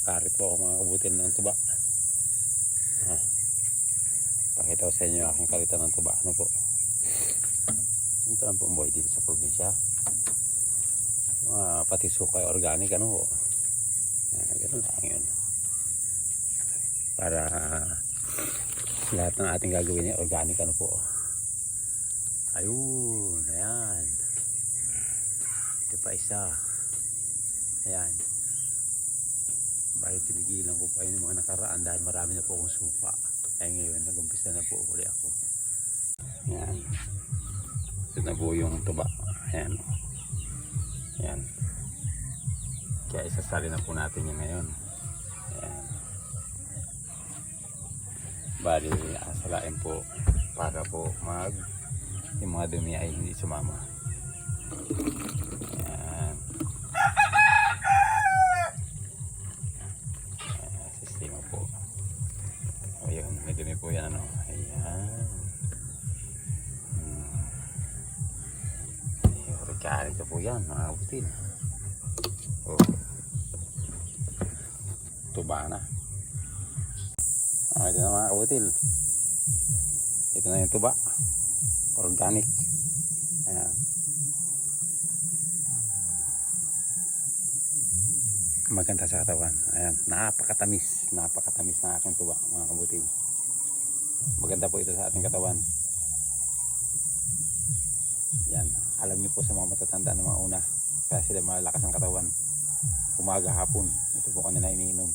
Karit po ako mga kabutin ng tuba. Pakita ko sa inyo aking karitan ng tuba. Ano po? Ito lang po ang buhay dito sa probinsya. Pati sukay organic ano po. Ganun lang yun. Para lahat ng ating gagawin ay organic ano po. Ayun, ayan. Ito pa isa. Ayan. Bakit tinigilan ko pa yung mga nakaraan dahil marami na po akong suka. Ay ngayon nag-umpisa na po uli ako. Ayan. Ito na po yung tuba. Ayan. Ayan. Kaya isasali na po natin yung ngayon. Ayan. Bali, asalain po para po yung mga dumi ay hindi sumama. Ayan. Sistema po. Ayun, may dumi po yan ano. Ayan. Kaya ito po yan, mga kabutin. Oh. Tuba na. Ito na mga kabutil. Ito na yung tuba. Organic. Ayan. Maganda sa katawan. Ayan. Napakatamis. Napakatamis na aking tuba mga kabutil. Maganda po ito sa ating katawan. Yan. Alam niyo po sa mga matatanda ng mga una. Kaya sila malalakas ang katawan. Umaga hapon. Ito po kanina iniinom.